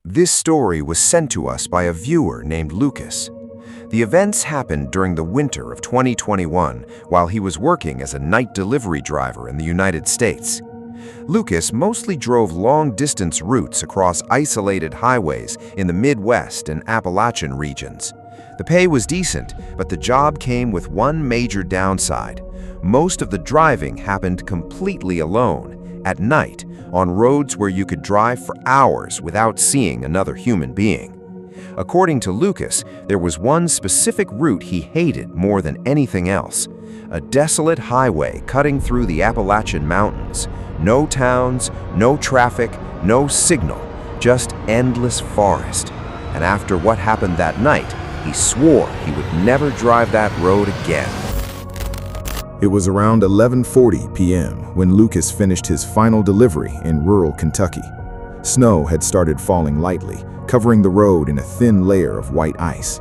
This story was sent to us by a viewer named Lucas. The events happened during the winter of 2021 while he was working as a night delivery driver in the United States. Lucas mostly drove long-distance routes across isolated highways in the Midwest and Appalachian regions. The pay was decent, but the job came with one major downside. Most of the driving happened completely alone, at night, on roads where you could drive for hours without seeing another human being. According to Lucas, there was one specific route he hated more than anything else: a desolate highway cutting through the Appalachian Mountains. No towns, no traffic, no signal, just endless forest. And after what happened that night, he swore he would never drive that road again. It was around 11:40 p.m. when Lucas finished his final delivery in rural Kentucky. Snow had started falling lightly, covering the road in a thin layer of white ice.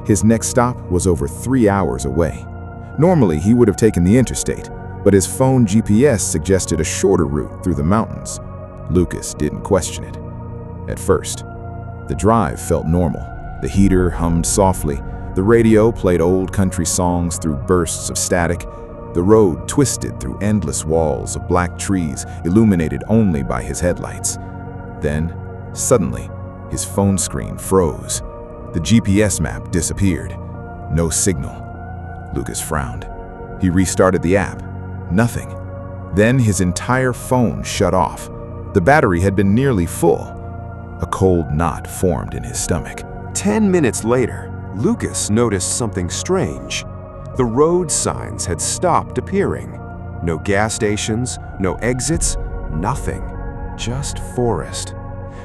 His next stop was over 3 hours away. Normally, he would have taken the interstate, but his phone GPS suggested a shorter route through the mountains. Lucas didn't question it. At first, the drive felt normal. The heater hummed softly. The radio played old country songs through bursts of static. The road twisted through endless walls of black trees, illuminated only by his headlights. Then, suddenly, his phone screen froze. The GPS map disappeared. No signal. Lucas frowned. He restarted the app. Nothing. Then his entire phone shut off. The battery had been nearly full. A cold knot formed in his stomach. 10 minutes later, Lucas noticed something strange. The road signs had stopped appearing. No gas stations, no exits, nothing. Just forest.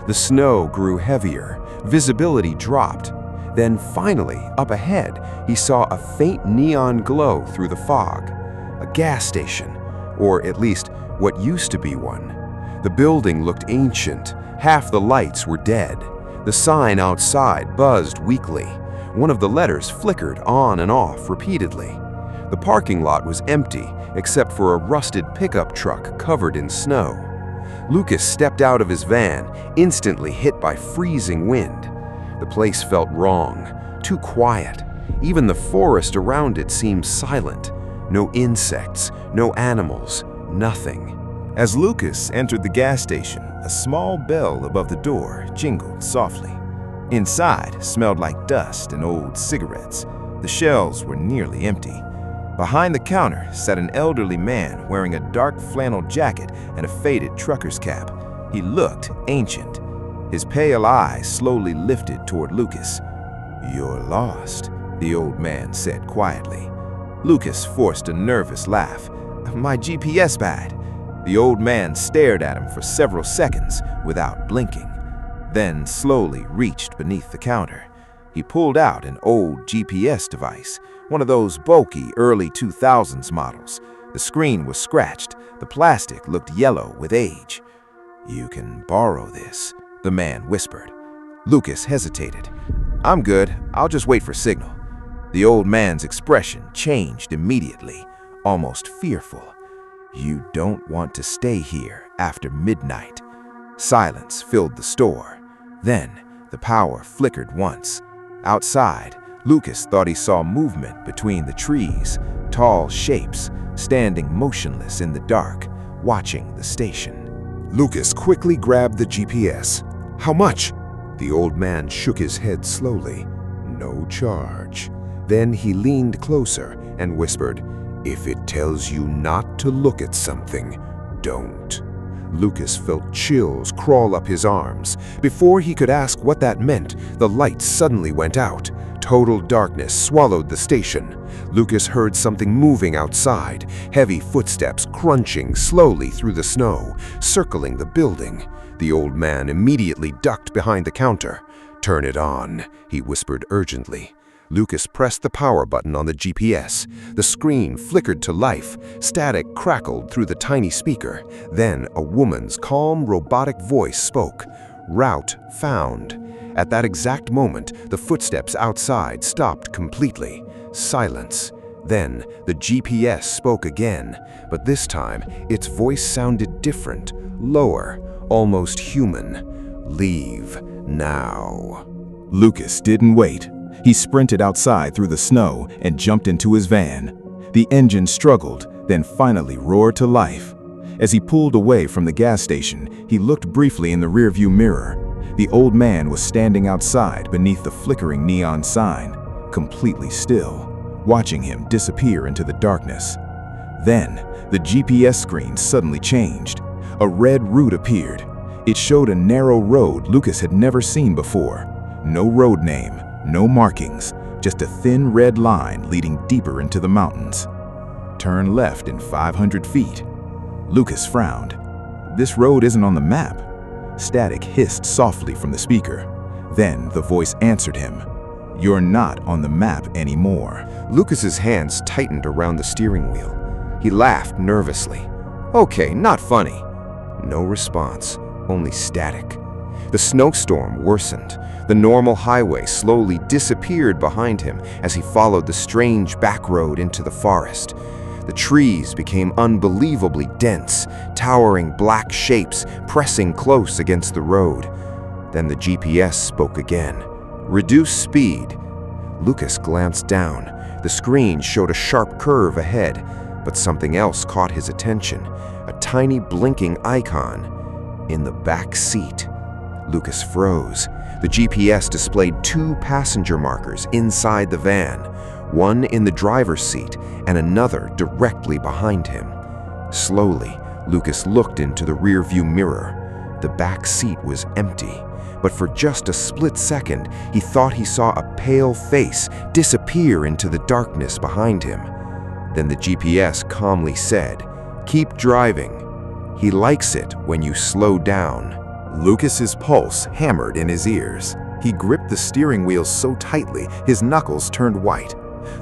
The snow grew heavier. Visibility dropped. Then finally, up ahead, he saw a faint neon glow through the fog. A gas station, or at least what used to be one. The building looked ancient. Half the lights were dead. The sign outside buzzed weakly. One of the letters flickered on and off repeatedly. The parking lot was empty, except for a rusted pickup truck covered in snow. Lucas stepped out of his van, instantly hit by freezing wind. The place felt wrong, too quiet. Even the forest around it seemed silent. No insects, no animals, nothing. As Lucas entered the gas station, a small bell above the door jingled softly. Inside smelled like dust and old cigarettes. The shelves were nearly empty. Behind the counter sat an elderly man wearing a dark flannel jacket and a faded trucker's cap. He looked ancient. His pale eyes slowly lifted toward Lucas. "You're lost," the old man said quietly. Lucas forced a nervous laugh. "My GPS bad." The old man stared at him for several seconds without blinking, then slowly reached beneath the counter. He pulled out an old GPS device, one of those bulky early 2000s models. The screen was scratched. The plastic looked yellow with age. "You can borrow this," the man whispered. Lucas hesitated. "I'm good. I'll just wait for signal." The old man's expression changed immediately, almost fearful. "You don't want to stay here after midnight." Silence filled the store. Then the power flickered once. Outside, Lucas thought he saw movement between the trees, tall shapes standing motionless in the dark, watching the station. Lucas quickly grabbed the GPS. "How much?" The old man shook his head slowly. "No charge." Then he leaned closer and whispered, "If it tells you not to look at something, don't." Lucas felt chills crawl up his arms. Before he could ask what that meant, the lights suddenly went out. Total darkness swallowed the station. Lucas heard something moving outside, heavy footsteps crunching slowly through the snow, circling the building. The old man immediately ducked behind the counter. "Turn it on," he whispered urgently. Lucas pressed the power button on the GPS. The screen flickered to life. Static crackled through the tiny speaker. Then a woman's calm, robotic voice spoke. "Route found." At that exact moment, the footsteps outside stopped completely. Silence. Then the GPS spoke again, but this time its voice sounded different, lower, almost human. "Leave Now. Lucas didn't wait. He sprinted outside through the snow and jumped into his van. The engine struggled, then finally roared to life. As he pulled away from the gas station, he looked briefly in the rearview mirror. The old man was standing outside beneath the flickering neon sign, completely still, watching him disappear into the darkness. Then, the GPS screen suddenly changed. A red route appeared. It showed a narrow road Lucas had never seen before. No road name, no markings, just a thin red line leading deeper into the mountains. Turn left in 500 feet. Lucas frowned. This road isn't on the map. Static hissed softly from the speaker. Then the voice answered him. You're not on the map anymore. Lucas's hands tightened around the steering wheel. He laughed nervously. Okay, not funny. No response, only static. The snowstorm worsened. The normal highway slowly disappeared behind him as he followed the strange back road into the forest. The trees became unbelievably dense, towering black shapes pressing close against the road. Then the GPS spoke again. Reduce speed. Lucas glanced down. The screen showed a sharp curve ahead, but something else caught his attention. A tiny blinking icon in the back seat. Lucas froze. The GPS displayed 2 passenger markers inside the van, one in the driver's seat and another directly behind him. Slowly, Lucas looked into the rearview mirror. The back seat was empty, but for just a split second, he thought he saw a pale face disappear into the darkness behind him. Then the GPS calmly said, "Keep driving. He likes it when you slow down." Lucas's pulse hammered in his ears. He gripped the steering wheel so tightly, his knuckles turned white.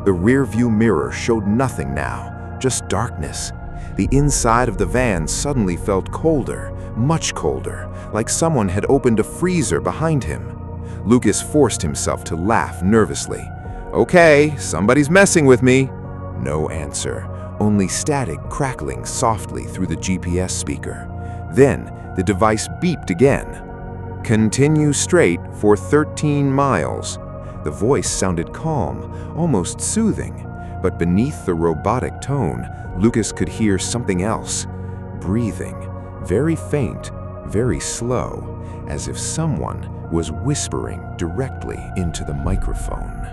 The rearview mirror showed nothing now, just darkness. The inside of the van suddenly felt colder, much colder, like someone had opened a freezer behind him. Lucas forced himself to laugh nervously. "Okay, somebody's messing with me." No answer, only static crackling softly through the GPS speaker. Then, the device beeped again. "Continue straight for 13 miles. The voice sounded calm, almost soothing, but beneath the robotic tone, Lucas could hear something else. Breathing, very faint, very slow, as if someone was whispering directly into the microphone.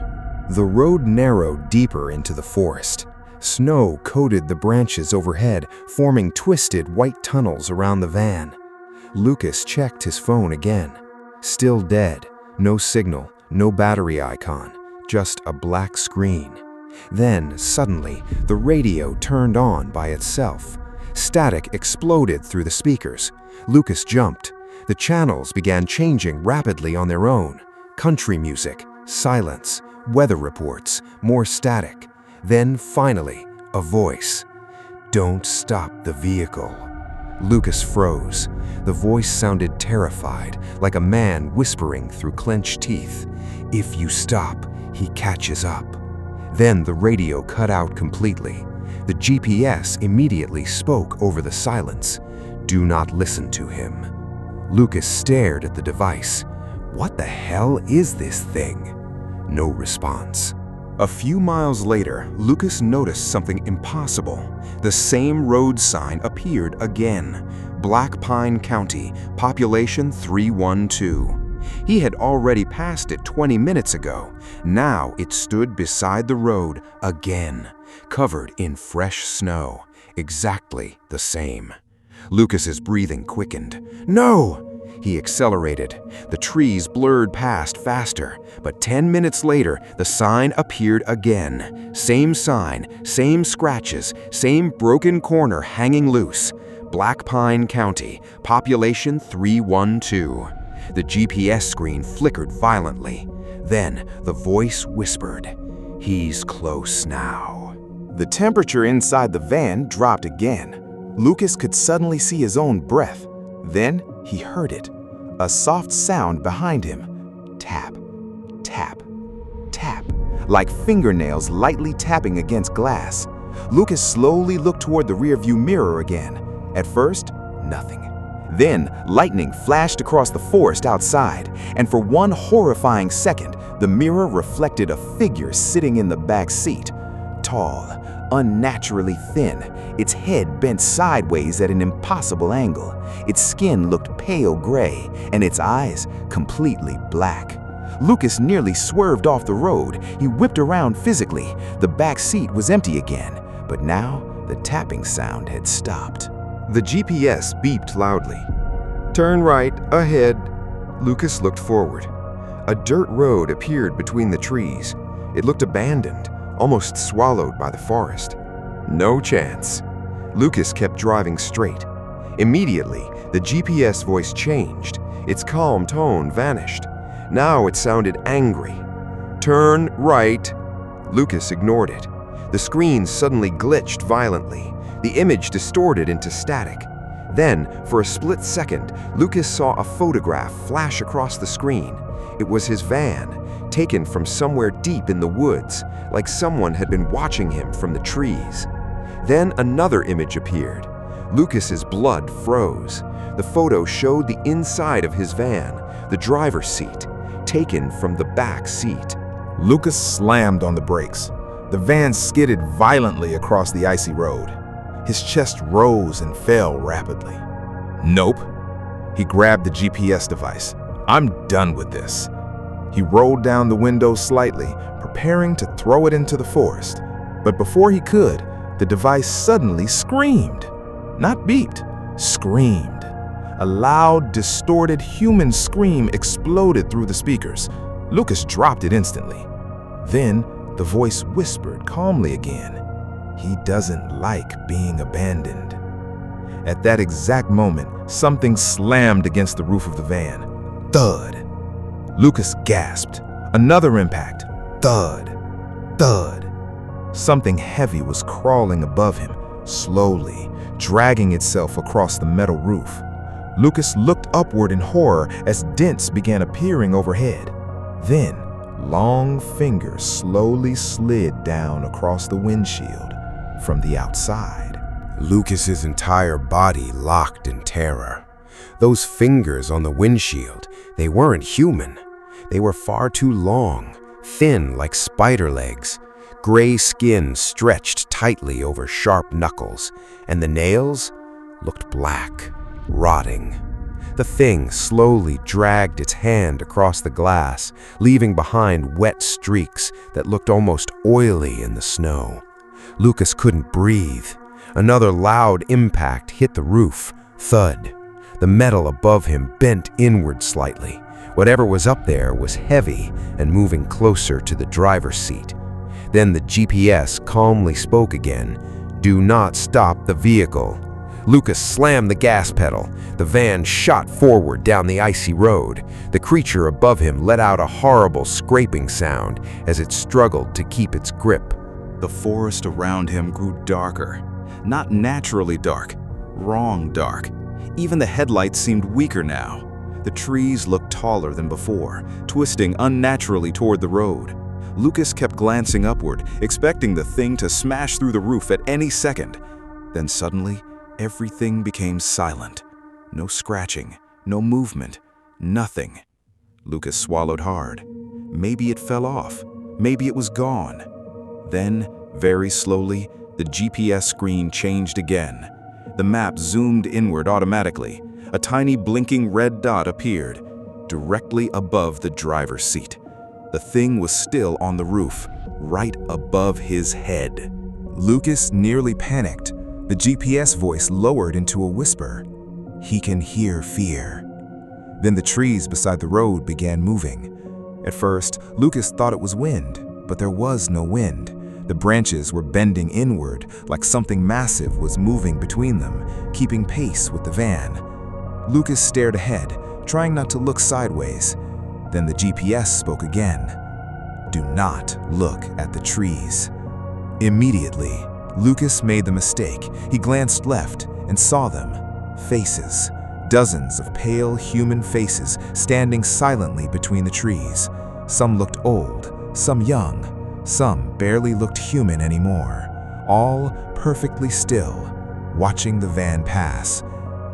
The road narrowed deeper into the forest. Snow coated the branches overhead, forming twisted white tunnels around the van. Lucas checked his phone again. Still dead. No signal, no battery icon, just a black screen. Then, suddenly, the radio turned on by itself. Static exploded through the speakers. Lucas jumped. The channels began changing rapidly on their own. Country music, silence, weather reports, more static. Then, finally, a voice. "Don't stop the vehicle." Lucas froze. The voice sounded terrified, like a man whispering through clenched teeth. "If you stop, he catches up." Then the radio cut out completely. The GPS immediately spoke over the silence. "Do not listen to him." Lucas stared at the device. What the hell is this thing? No response. A few miles later, Lucas noticed something impossible. The same road sign appeared again. Black Pine County, population 312. He had already passed it 20 minutes ago. Now it stood beside the road again, covered in fresh snow, exactly the same. Lucas's breathing quickened. "No!" He accelerated. The trees blurred past faster, but 10 minutes later, the sign appeared again. Same sign, same scratches, same broken corner hanging loose. Black Pine County, population 312. The GPS screen flickered violently. Then the voice whispered, "He's close now." The temperature inside the van dropped again. Lucas could suddenly see his own breath. Then he heard it. A soft sound behind him. Tap, tap, tap, like fingernails lightly tapping against glass. Lucas slowly looked toward the rearview mirror again. At first, nothing. Then, lightning flashed across the forest outside, and for one horrifying second, the mirror reflected a figure sitting in the back seat. Tall, unnaturally thin, its head bent sideways at an impossible angle. Its skin looked pale gray, and its eyes completely black. Lucas nearly swerved off the road. He whipped around physically. The back seat was empty again, but now the tapping sound had stopped. The GPS beeped loudly. "Turn right, ahead." Lucas looked forward. A dirt road appeared between the trees. It looked abandoned, almost swallowed by the forest. No chance. Lucas kept driving straight. Immediately, the GPS voice changed. Its calm tone vanished. Now it sounded angry. "Turn right." Lucas ignored it. The screen suddenly glitched violently. The image distorted into static. Then, for a split second, Lucas saw a photograph flash across the screen. It was his van, taken from somewhere deep in the woods, like someone had been watching him from the trees. Then another image appeared. Lucas's blood froze. The photo showed the inside of his van, the driver's seat, taken from the back seat. Lucas slammed on the brakes. The van skidded violently across the icy road. His chest rose and fell rapidly. Nope. He grabbed the GPS device. I'm done with this. He rolled down the window slightly, preparing to throw it into the forest. But before he could, the device suddenly screamed. Not beeped, screamed. A loud, distorted human scream exploded through the speakers. Lucas dropped it instantly. Then, the voice whispered calmly again. He doesn't like being abandoned. At that exact moment, something slammed against the roof of the van. Thud. Lucas gasped. Another impact. Thud. Thud. Something heavy was crawling above him, slowly, dragging itself across the metal roof. Lucas looked upward in horror as dents began appearing overhead. Then, long fingers slowly slid down across the windshield from the outside. Lucas's entire body locked in terror. Those fingers on the windshield, they weren't human. They were far too long, thin like spider legs. Gray skin stretched tightly over sharp knuckles, and the nails looked black, rotting. The thing slowly dragged its hand across the glass, leaving behind wet streaks that looked almost oily in the snow. Lucas couldn't breathe. Another loud impact hit the roof. Thud. The metal above him bent inward slightly. Whatever was up there was heavy and moving closer to the driver's seat. Then the GPS calmly spoke again. "Do not stop the vehicle." Lucas slammed the gas pedal. The van shot forward down the icy road. The creature above him let out a horrible scraping sound as it struggled to keep its grip. The forest around him grew darker. Not naturally dark, wrong dark. Even the headlights seemed weaker now. The trees looked taller than before, twisting unnaturally toward the road. Lucas kept glancing upward, expecting the thing to smash through the roof at any second. Then suddenly, everything became silent. No scratching, no movement, nothing. Lucas swallowed hard. Maybe it fell off. Maybe it was gone. Then, very slowly, the GPS screen changed again. The map zoomed inward automatically. A tiny blinking red dot appeared, directly above the driver's seat. The thing was still on the roof, right above his head. Lucas nearly panicked. The GPS voice lowered into a whisper. He can hear fear. Then the trees beside the road began moving. At first, Lucas thought it was wind, but there was no wind. The branches were bending inward, like something massive was moving between them, keeping pace with the van. Lucas stared ahead, trying not to look sideways. Then the GPS spoke again. "Do not look at the trees." Immediately, Lucas made the mistake. He glanced left and saw them. Faces. Dozens of pale human faces standing silently between the trees. Some looked old, some young, some barely looked human anymore. All perfectly still, watching the van pass.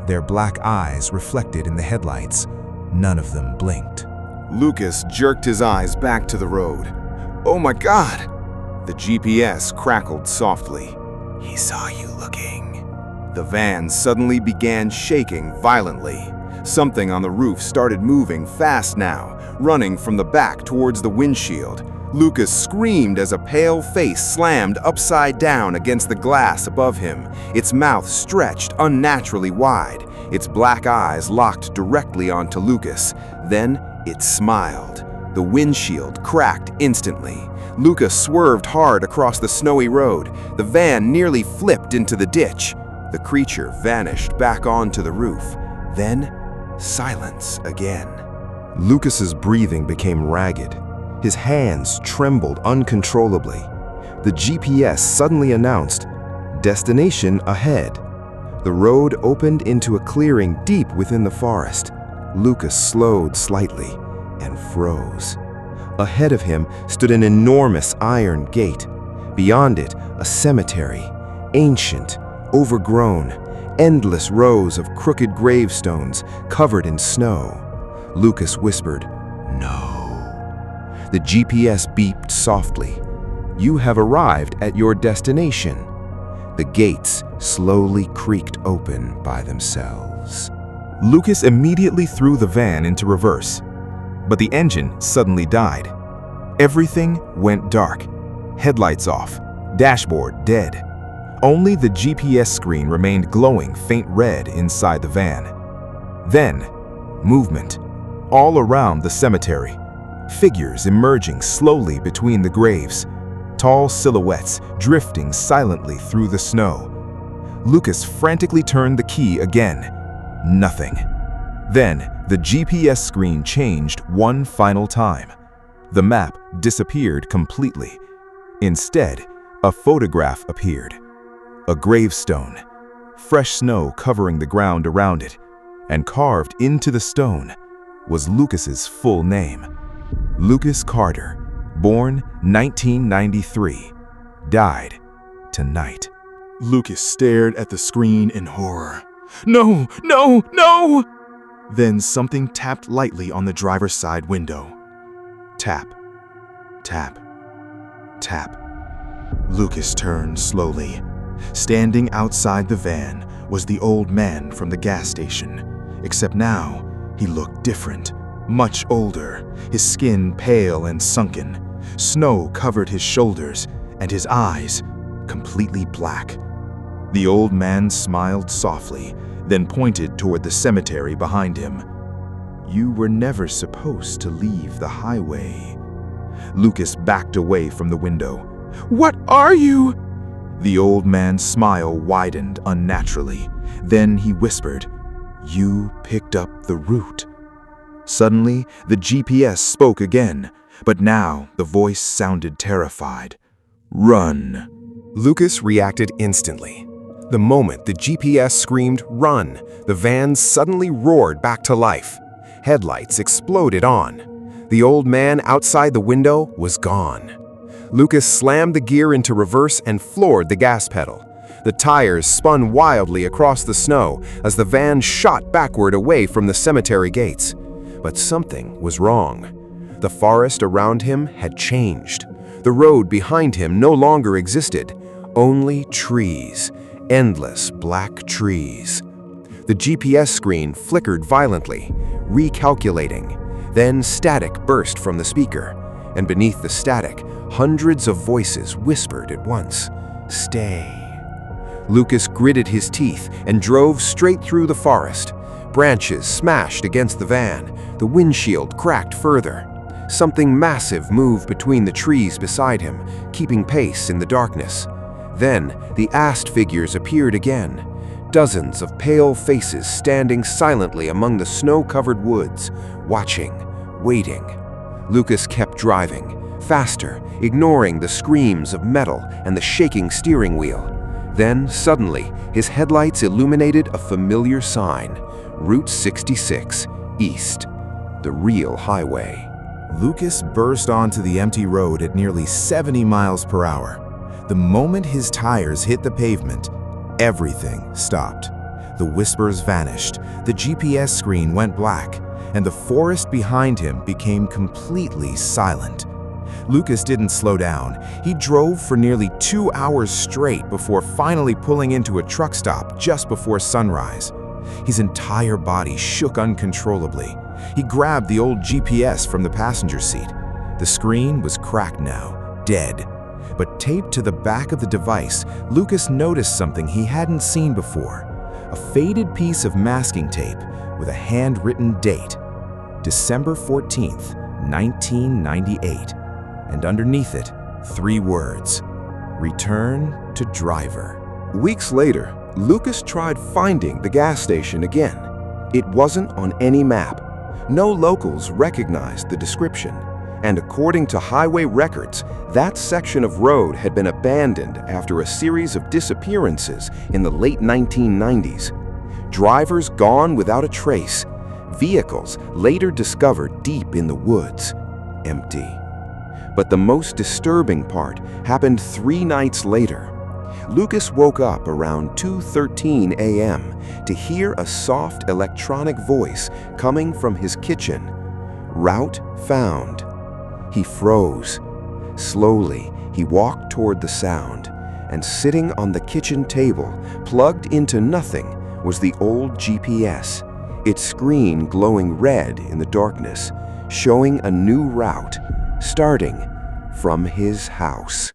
their black eyes reflected in the headlights. None of them blinked. Lucas jerked his eyes back to the road. "Oh my God!" The GPS crackled softly. "He saw you looking." The van suddenly began shaking violently. Something on the roof started moving fast now, running from the back towards the windshield. Lucas screamed as a pale face slammed upside down against the glass above him, its mouth stretched unnaturally wide, its black eyes locked directly onto Lucas. Then it smiled. The windshield cracked instantly. Lucas swerved hard across the snowy road. The van nearly flipped into the ditch. The creature vanished back onto the roof. Then, silence again. Lucas's breathing became ragged. His hands trembled uncontrollably. The GPS suddenly announced, "Destination ahead." The road opened into a clearing deep within the forest. Lucas slowed slightly and froze. Ahead of him stood an enormous iron gate. Beyond it, a cemetery, ancient, overgrown, endless rows of crooked gravestones covered in snow. Lucas whispered, "No." The GPS beeped softly. "You have arrived at your destination." The gates slowly creaked open by themselves. Lucas immediately threw the van into reverse, but the engine suddenly died. Everything went dark. Headlights off, dashboard dead. Only the GPS screen remained glowing faint red inside the van. Then, movement. All around the cemetery. Figures emerging slowly between the graves. Tall silhouettes drifting silently through the snow. Lucas frantically turned the key again. Nothing. Then, the GPS screen changed one final time. The map disappeared completely. Instead, a photograph appeared. A gravestone. Fresh snow covering the ground around it. And carved into the stone was Lucas's full name. Lucas Carter, born 1993, died tonight. Lucas stared at the screen in horror. "No, no, no!" Then something tapped lightly on the driver's side window. Tap, tap, tap. Lucas turned slowly. Standing outside the van was the old man from the gas station, except now he looked different, much older, his skin pale and sunken. Snow covered his shoulders and his eyes completely black. The old man smiled softly, then pointed toward the cemetery behind him. "You were never supposed to leave the highway." Lucas backed away from the window. "What are you?" The old man's smile widened unnaturally. Then he whispered, "You picked up the route." Suddenly, the GPS spoke again, but now the voice sounded terrified. "Run." Lucas reacted instantly. The moment the GPS screamed, "Run," the van suddenly roared back to life. Headlights exploded on. The old man outside the window was gone. Lucas slammed the gear into reverse and floored the gas pedal. The tires spun wildly across the snow as the van shot backward away from the cemetery gates. But something was wrong. The forest around him had changed. The road behind him no longer existed. Only trees. Endless black trees. The GPS screen flickered violently, recalculating. Then static burst from the speaker, and beneath the static, hundreds of voices whispered at once, "Stay." Lucas gritted his teeth and drove straight through the forest. Branches smashed against the van. The windshield cracked further. Something massive moved between the trees beside him, keeping pace in the darkness. Then, the asked figures appeared again. Dozens of pale faces standing silently among the snow-covered woods, watching, waiting. Lucas kept driving, faster, ignoring the screams of metal and the shaking steering wheel. Then, suddenly, his headlights illuminated a familiar sign, Route 66, East, the real highway. Lucas burst onto the empty road at nearly 70 miles per hour. The moment his tires hit the pavement, everything stopped. The whispers vanished, the GPS screen went black, and the forest behind him became completely silent. Lucas didn't slow down. He drove for nearly 2 hours straight before finally pulling into a truck stop just before sunrise. His entire body shook uncontrollably. He grabbed the old GPS from the passenger seat. The screen was cracked now, dead. But taped to the back of the device, Lucas noticed something he hadn't seen before. A faded piece of masking tape with a handwritten date, December 14th, 1998. And underneath it, 3 words, "Return to driver." Weeks later, Lucas tried finding the gas station again. It wasn't on any map. No locals recognized the description. And according to highway records, that section of road had been abandoned after a series of disappearances in the late 1990s. Drivers gone without a trace. Vehicles later discovered deep in the woods, empty. But the most disturbing part happened 3 nights later. Lucas woke up around 2:13 a.m. to hear a soft electronic voice coming from his kitchen. Route found. He froze. Slowly, he walked toward the sound, and sitting on the kitchen table, plugged into nothing, was the old GPS, its screen glowing red in the darkness, showing a new route, starting from his house.